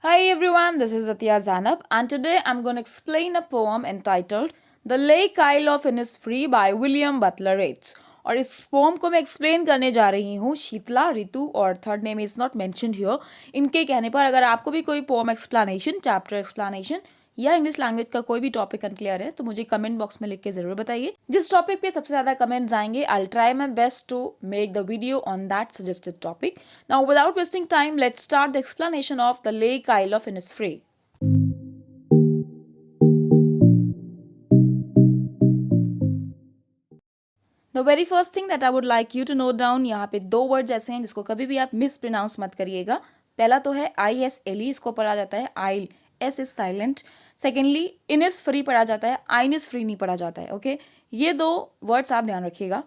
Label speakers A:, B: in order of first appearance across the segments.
A: Hi everyone, this is Atya Zanab, and today I'm going to explain a poem entitled The Lake Isle of Innisfree by William Butler Yeats. और इस pome को मैं explain करने जा रही हूँ शीतला, ऋतु और third name is not mentioned here. इनके कहने पर अगर आपको भी कोई पोम एक्सप्लेनेशन, चैप्टर एक्सप्लेनेशन या इंग्लिश लैंग्वेज का कोई भी टॉपिक अनक्लियर है तो मुझे कमेंट बॉक्स में लिख के जरूर बताइए। जिस टॉपिक पे सबसे ज्यादा कमेंट्स आएंगे I will try my best to make the video on that suggested topic. Now without wasting time let's start the explanation of the lake isle of Innisfree. The very first thing that I would like you to note down, यहाँ पे दो word ऐसे हैं जिसको कभी भी आप miss pronounce मत करिएगा। पहला तो है ISLE, इसको पढ़ा जाता है isle, S is silent. Secondly Innisfree पढ़ा जाता है, आइनिसफ्री नहीं पढ़ा जाता है। ओके, ये दो वर्ड्स आप ध्यान रखिएगा।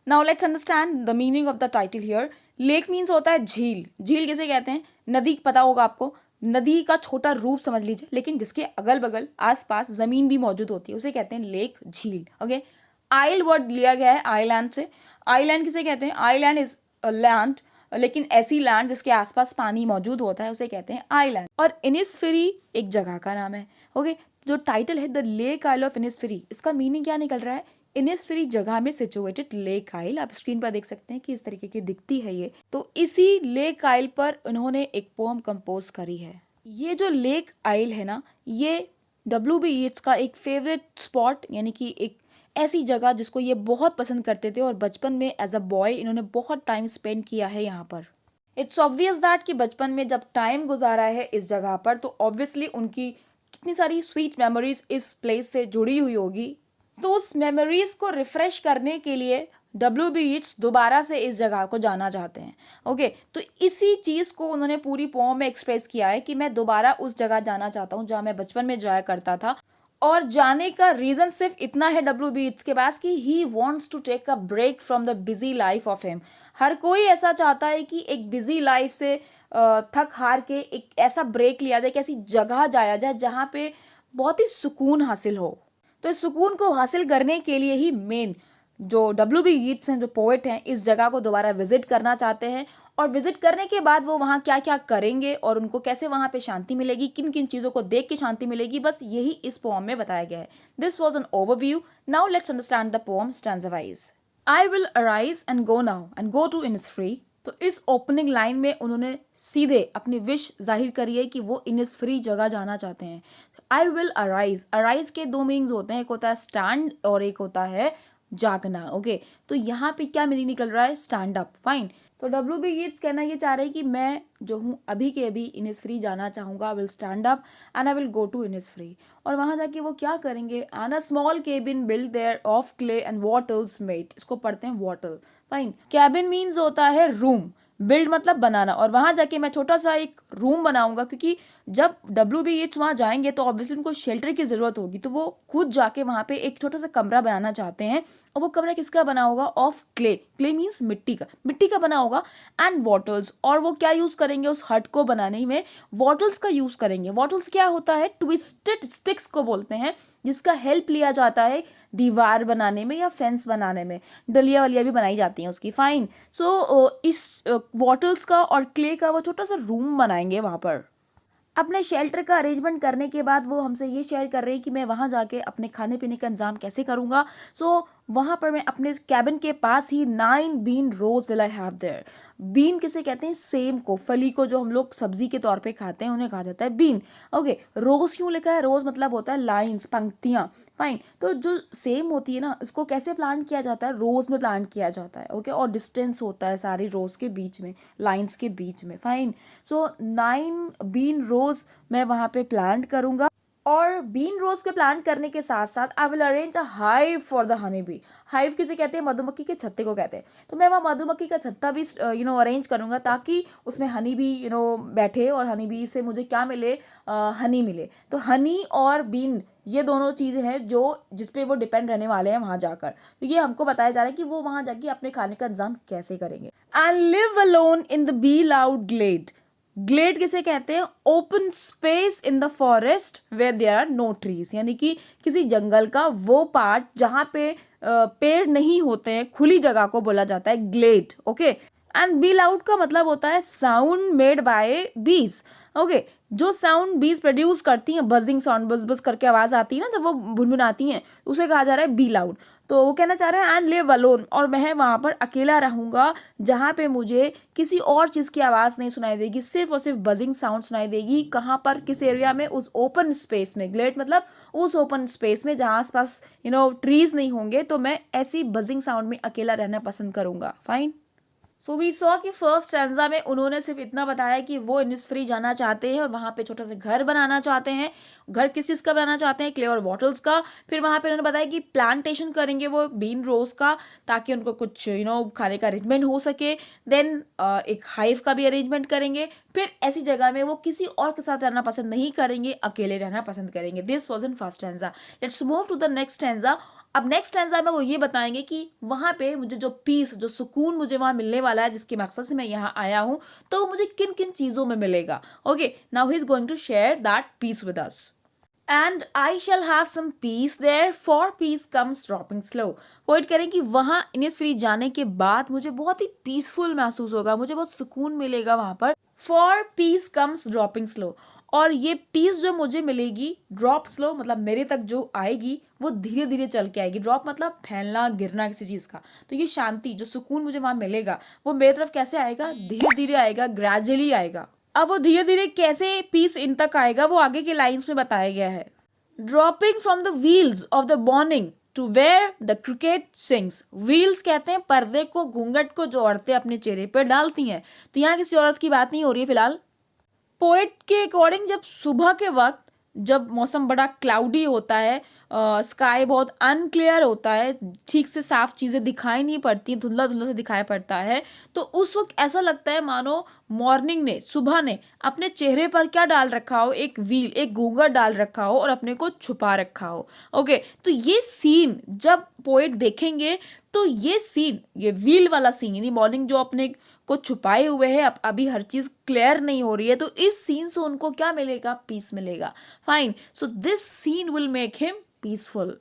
A: Now let's understand the meaning of the title here. Lake means होता है झील। झील किसे कहते हैं? नदी, पता होगा आपको। नदी का छोटा रूप समझ लीजिए, लेकिन जिसके अगल बगल आसपास जमीन भी मौजूद होती है उसे कहते हैं लेक, झील। ओके, आइल वर्ड लिया गया है आइलैंड से। आइलैंड किसे कहते हैं? आइलैंड इज लैंड, लेकिन ऐसी लैंड जिसके आसपास पानी मौजूद होता है उसे कहते हैं आइलैंड। और इनिसफ्री एक जगह का नाम है। ओके, जो टाइटल है the lake isle of Innisfree, इसका मीनिंग क्या निकल रहा है? इनिसफ्री जगह में सिचुएटेड लेक आइल। आप स्क्रीन पर देख सकते हैं कि इस तरीके की दिखती है ये। तो इसी लेक आइल पर उन्होंने एक पोम कंपोज करी है। ये जो लेक आइल है ना, ये W.B. येट्स का एक फेवरेट स्पॉट, यानी कि एक ऐसी जगह जिसको ये बहुत पसंद करते थे और बचपन में एज अ बॉय इन्होंने बहुत टाइम स्पेंड किया है यहाँ पर। इट्स ऑब्वियस दैट कि बचपन में जब टाइम गुजारा है इस जगह पर तो ऑब्वियसली उनकी कितनी सारी स्वीट मेमोरीज इस प्लेस से जुड़ी हुई होगी। तो उस मेमोरीज को रिफ्रेश करने के लिए W.B. येट्स दोबारा से इस जगह को जाना चाहते हैं। ओके, तो इसी चीज़ को उन्होंने पूरी पोम में एक्सप्रेस किया है कि मैं दोबारा उस जगह जाना चाहता हूँ जहाँ मैं बचपन में जाया करता था। और जाने का रीज़न सिर्फ इतना है W.B. येट्स के पास कि he wants to take a break from the busy life of him. हर कोई ऐसा चाहता है कि एक बिजी लाइफ से थक हार के एक ऐसा ब्रेक लिया जाए, एक ऐसी जगह जाया जाए जहाँ पे बहुत ही सुकून हासिल हो। तो इस सुकून को हासिल करने के लिए ही मेन जो W.B. येट्स हैं, जो पोएट हैं, इस जगह को दोबारा विजिट करना चाहते हैं। और विजिट करने के बाद वो वहाँ क्या क्या करेंगे और उनको कैसे वहाँ पे शांति मिलेगी, किन किन चीज़ों को देख के शांति मिलेगी, बस यही इस पोम में बताया गया है। This was an overview. Now let's understand the poem stanza wise. I will arise and go now and go to Innisfree. तो इस ओपनिंग लाइन में उन्होंने सीधे अपनी विश जाहिर करी है कि वो इनिसफ्री जगह जाना चाहते हैं। आई विल अराइज, अराइज के दो मीनिंग्स होते हैं, एक होता है स्टैंड और एक होता है जागना। ओके, तो यहाँ पे क्या मीनिंग निकल रहा है? Stand up. फाइन। तो W.B. येट्स कहना ये चाह रहे हैं कि मैं जो हूँ अभी के अभी इनिसफ्री जाना चाहूँगा। I will stand up and I will go to Innisfree. और वहाँ जाके वो क्या करेंगे? And a small cabin build there of clay and wattles made. इसको पढ़ते हैं वॉटल। फाइन। कैबिन मीन्स होता है रूम, बिल्ड मतलब बनाना, और वहाँ जाके मैं छोटा सा एक रूम बनाऊंगा, क्योंकि जब W.B. येट्स वहाँ जाएंगे तो ऑब्वियसली उनको शेल्टर की ज़रूरत होगी, तो वो खुद जाके वहाँ पे एक छोटा सा कमरा बनाना चाहते हैं। और वो कमरा किसका बना होगा? Of clay. क्ले मीन्स मिट्टी का, मिट्टी का बना होगा। एंड वॉटल्स, और वो क्या यूज़ करेंगे उस हट को बनाने में? वॉटल्स का यूज़ करेंगे। वॉटल्स क्या होता है? ट्विस्टेड स्टिक्स को बोलते हैं, जिसका हेल्प लिया जाता है दीवार बनाने में या फेंस बनाने में। डलिया वलिया भी बनाई जाती हैं उसकी। फाइन। सो इस वॉटल्स का और क्ले का वो छोटा सा रूम बनाएंगे वहाँ पर। अपने शेल्टर का अरेंजमेंट करने के बाद वो हमसे ये शेयर कर रहे हैं कि मैं वहाँ जाके अपने खाने पीने का इंतजाम कैसे करूँगा। सो वहाँ पर मैं अपने कैबिन के पास ही 9 bean rows will I have there. Bean किसे कहते हैं? सेम को, फली को, जो हम लोग सब्जी के तौर पे खाते हैं उन्हें कहा जाता है बीन। ओके, रोज क्यों लिखा है? रोज मतलब होता है लाइन्स, पंक्तियाँ। फाइन। तो जो सेम होती है ना, इसको कैसे प्लांट किया जाता है? रोज में प्लांट किया जाता है। ओके, और डिस्टेंस होता है सारी रोज के बीच में, लाइन्स के बीच में। फाइन। सो 9 बीन रोज मैं वहाँ पे प्लांट करूँगा। और बीन रोज के प्लांट करने के साथ साथ I will arrange a hive for the honey bee. Hive किसे कहते हैं? मधुमक्खी के छत्ते को कहते हैं। तो मैं वहाँ मधुमक्खी का छत्ता भी अरेंज करूँगा, ताकि उसमें हनी बी बैठे और हनी बी से मुझे क्या मिले? हनी मिले। तो हनी और बीन ये दोनों चीज़ें हैं जो जिसपे वो डिपेंड रहने वाले हैं वहाँ जाकर। तो ये हमको बताया जा रहा है कि वो वहाँ जाके अपने खाने का इंतजाम कैसे करेंगे। And live alone in the bee loud glade. Glade किसे कहते हैं? Open space in the forest where there are no trees, यानी कि किसी जंगल का वो पार्ट जहाँ पे पेड़ नहीं होते हैं, खुली जगह को बोला जाता है glade. Okay, and bee loud का मतलब होता है sound made by bees. Okay, जो साउंड बीज प्रोड्यूस करती हैं, बजिंग साउंड, बज बज करके आवाज आती है ना जब वो भुनभुनाती हैं, उसे कहा जा रहा है बी लाउड। तो वो कहना चाह रहा है एंड लिव अलोन, और मैं वहाँ पर अकेला रहूँगा जहाँ पे मुझे किसी और चीज़ की आवाज़ नहीं सुनाई देगी, सिर्फ और सिर्फ बजिंग साउंड सुनाई देगी। कहाँ पर, किस एरिया में? उस ओपन स्पेस में। ग्लेड मतलब उस ओपन स्पेस में जहाँ आसपास ट्रीज नहीं होंगे, तो मैं ऐसी बजिंग साउंड में अकेला रहना पसंद करूँगा। फाइन। सो वी सॉ कि फर्स्ट स्टैंजा में उन्होंने सिर्फ इतना बताया कि वो इनिस्फ्री जाना चाहते हैं और वहाँ पे छोटा सा घर बनाना चाहते हैं। घर किस चीज़ का बनाना चाहते हैं? क्ले और बॉटल्स का। फिर वहाँ पे उन्होंने बताया कि प्लांटेशन करेंगे वो बीन रोज का, ताकि उनको कुछ खाने का अरेंजमेंट हो सके। देन एक हाइव का भी अरेंजमेंट करेंगे। फिर ऐसी जगह में वो किसी और के साथ रहना पसंद नहीं करेंगे, अकेले रहना पसंद करेंगे। This was in first stanza. Let's move to the next stanza. अब नेक्स्ट स्टैंजा में वो ये बताएंगे कि वहाँ पे मुझे जो पीस, जो सुकून मुझे वहाँ मिलने वाला है, जिसके मकसद से मैं यहाँ आया हूँ, तो वो मुझे किन किन चीज़ों में मिलेगा। Okay, now he is going to share that peace with us. And I shall have some peace there, for peace comes dropping slow. Poet करें कि वहाँ इनिस्फ्री जाने के बाद मुझे बहुत ही पीसफुल महसूस होगा, मुझे बहुत सुकून मिलेगा वहाँ पर। For peace comes dropping slow, और ये पीस जो मुझे मिलेगी, ड्रॉप स्लो मतलब मेरे तक जो आएगी वो धीरे धीरे चल के आएगी। ड्रॉप मतलब फैलना, गिरना किसी चीज़ का। तो ये शांति, जो सुकून मुझे वहाँ मिलेगा, वो मेरी तरफ कैसे आएगा? धीरे धीरे आएगा, ग्रेजुअली आएगा। अब वो धीरे धीरे कैसे पीस इन तक आएगा, वो आगे के लाइन्स में बताया गया है। Dropping from the wheels of the morning to where the cricket sings. Wheels कहते हैं पर्दे को, घूंघट को जो औरतें अपने चेहरे पर डालती हैं। तो यहाँ किसी औरत की बात नहीं हो रही है फिलहाल। पोएट के अकॉर्डिंग जब सुबह के वक्त, जब मौसम बड़ा क्लाउडी होता है, स्काई बहुत अनक्लियर होता है, ठीक से साफ चीज़ें दिखाई नहीं पड़ती, धुंधला धुंधला से दिखाई पड़ता है, तो उस वक्त ऐसा लगता है मानो मॉर्निंग ने, सुबह ने अपने चेहरे पर क्या डाल रखा हो? एक व्हील, एक घूंघट डाल रखा हो और अपने को छुपा रखा हो। ओके, तो ये सीन जब पोएट देखेंगे, तो ये सीन, ये व्हील वाला सीन, यानी मॉर्निंग जो अपने को छुपाए हुए है, अब अभी हर चीज क्लियर नहीं हो रही है, तो इस सीन से उनको क्या मिलेगा? पीस मिलेगा। Fine, so this scene will make him peaceful.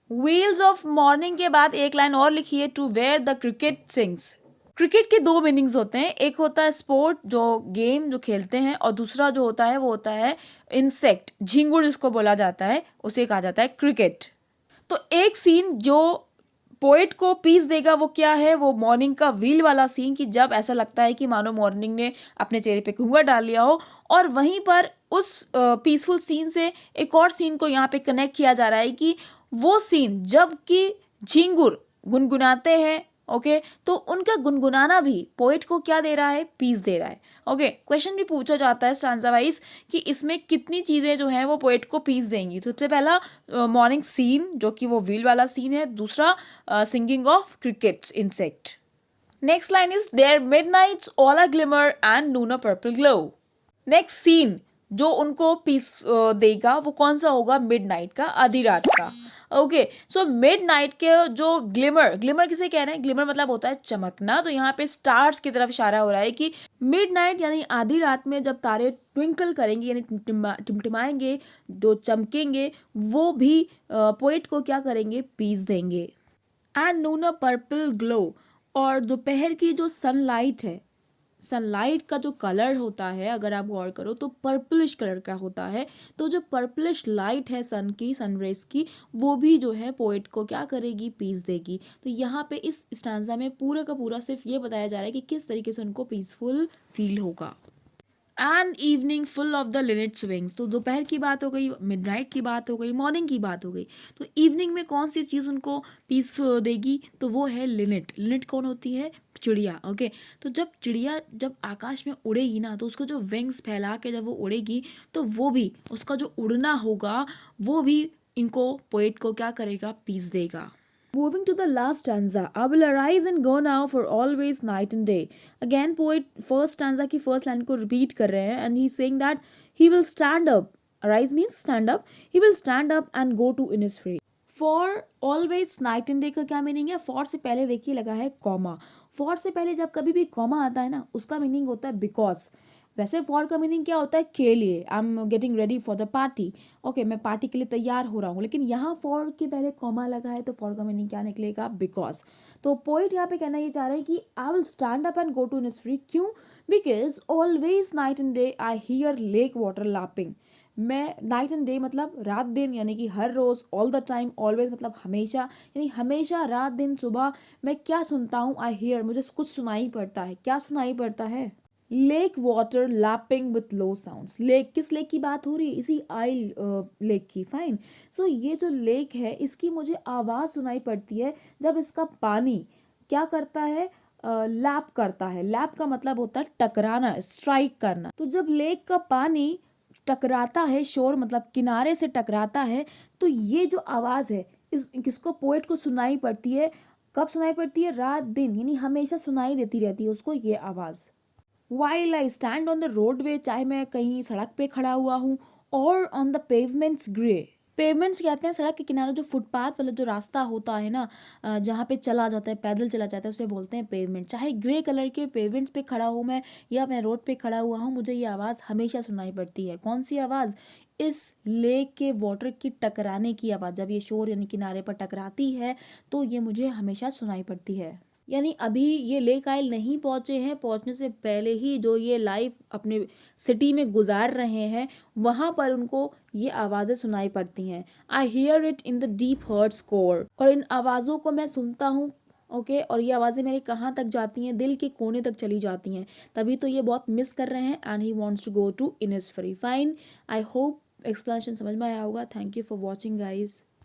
A: Wheels of morning के बाद एक लाइन और लिखी है, to where the cricket sings. Cricket के दो मीनिंग्स होते हैं, एक होता है स्पोर्ट, जो गेम जो खेलते हैं, और दूसरा जो होता है वो होता है इंसेक्ट, झिंगुर जिसको बोला जाता है, उसे कहा जाता है क्रिकेट। तो एक सीन जो पोएट को पीस देगा वो क्या है? वो मॉर्निंग का व्हील वाला सीन, कि जब ऐसा लगता है कि मानो मॉर्निंग ने अपने चेहरे पे घूंघट डाल लिया हो। और वहीं पर उस पीसफुल सीन से एक और सीन को यहाँ पे कनेक्ट किया जा रहा है, कि वो सीन जब कि झिंगुर गुनगुनाते हैं, ओके, तो उनका गुनगुनाना भी पोएट को क्या दे रहा है? पीस दे रहा है। ओके, क्वेश्चन भी पूछा जाता है स्टांजा वाइज कि इसमें कितनी चीज़ें जो हैं वो पोएट को पीस देंगी। तो सबसे पहला मॉर्निंग सीन, जो कि वो व्हील वाला सीन है। दूसरा singing of cricket insect. Next line is there midnight's all a glimmer and noon a purple glow. Next scene जो उनको पीस देगा वो कौन सा होगा? मिडनाइट का, आधी रात का। ओके, सो मिडनाइट के जो ग्लिमर, ग्लिमर किसे कह रहे हैं? ग्लिमर मतलब होता है चमकना। तो यहाँ पे स्टार्स की तरफ इशारा हो रहा है कि मिडनाइट यानी आधी रात में जब तारे ट्विंकल करेंगे, यानी टिमटिमाएंगे, जो चमकेंगे, वो भी पोएट को क्या करेंगे? पीस देंगे। And noon a purple glow, और दोपहर की जो सनलाइट है, सनलाइट का जो कलर होता है, अगर आप गौर करो तो पर्पलिश कलर का होता है। तो जो पर्पलिश लाइट है सन की, सनरेज की, वो भी जो है पोएट को क्या करेगी? पीस देगी। तो यहाँ पे इस स्टांजा में पूरा का पूरा सिर्फ ये बताया जा रहा है कि किस तरीके से उनको पीसफुल फील होगा। And evening full of the Lynette swings. तो दोपहर की बात हो गई, मिडनाइट की बात हो गई, मॉर्निंग की बात हो गई। तो इवनिंग में कौन सी चीज़ उनको पीस देगी? तो वो है लिनेट। लिनेट कौन होती है? चिड़िया। ओके, तो जब चिड़िया जब आकाश में उड़ेगी ना, तो उसको जो विंग्स फैला के जब वो उड़ेगी, तो वो भी, उसका जो उड़ना होगा, वो भी इनको, पोएट को क्या करेगा? पीस देगा। Moving to the last stanza, I will arise and go now for always night and day. Again, poet first stanza की first line को repeat कर रहे हैं, and he's saying that he will stand up. Arise means stand up. He will stand up and go to Innisfree. For always night and day का क्या meaning है? For से पहले देखिए लगा है कॉमा। For से पहले जब कभी भी कॉमा आता है ना, उसका मीनिंग होता है बिकॉज। वैसे फॉर का मीनिंग क्या होता है, के लिए, I am getting ready for the party, okay मैं पार्टी के लिए तैयार हो रहा हूँ, लेकिन यहाँ फॉर के पहले कॉमा लगा है तो फॉर का मीनिंग क्या निकलेगा, बिकॉज। तो पोइट यहाँ पे कहना ये चाह रहे हैं कि I will stand up and go to Innisfree, क्यों, because always night and day I hear lake water lapping. मैं नाइट एंड डे मतलब रात दिन, यानी कि हर रोज, ऑल द टाइम, ऑलवेज मतलब हमेशा, यानी हमेशा रात दिन सुबह मैं क्या सुनता हूँ, आई हियर, मुझे कुछ सुनाई पड़ता है, क्या सुनाई पड़ता है, lake water lapping with low sounds. Lake, किस लेक की बात हो रही है, इसी आइल लेक की, फाइन। सो ये जो लेक है इसकी मुझे आवाज़ सुनाई पड़ती है जब इसका पानी क्या करता है, लैप करता है। लैप का मतलब होता है टकराना, स्ट्राइक करना। तो जब लेक का पानी टकराता है, शोर मतलब किनारे से टकराता है, तो ये जो आवाज़ है इस किसको, पोएट को सुनाई पड़ती है। कब सुनाई पड़ती है, रात दिन, यानी हमेशा सुनाई देती रहती है उसको ये आवाज़। While I stand on the roadway, चाहे मैं कहीं सड़क पे खड़ा हुआ हूँ, और on the pavements grey. Pavements कहते हैं सड़क के किनारे जो फुटपाथ वाला जो रास्ता होता है ना, जहाँ पे चला जाता है, पैदल चला जाता है, उसे बोलते हैं पेवमेंट। चाहे ग्रे कलर के पेवमेंट्स पे खड़ा हूँ मैं, या मैं रोड पे खड़ा हुआ हूँ, मुझे ये आवाज़ हमेशा सुनाई पड़ती है। कौन सी आवाज़, इस लेक के वाटर की टकराने की आवाज़। जब ये शोर यानी किनारे पर टकराती है तो ये मुझे हमेशा सुनाई पड़ती है। यानी अभी ये लेक आइल नहीं पहुंचे हैं, पहुंचने से पहले ही जो ये लाइफ अपने सिटी में गुजार रहे हैं, वहां पर उनको ये आवाज़ें सुनाई पड़ती हैं। I hear it in the deep heart's core, और इन आवाज़ों को मैं सुनता हूँ, ओके और ये आवाज़ें मेरे कहाँ तक जाती हैं, दिल के कोने तक चली जाती हैं। तभी तो ये बहुत मिस कर रहे हैं, and he wants to go to Innisfree. Fine, I hope explanation समझ में आया होगा। Thank you for watching guys.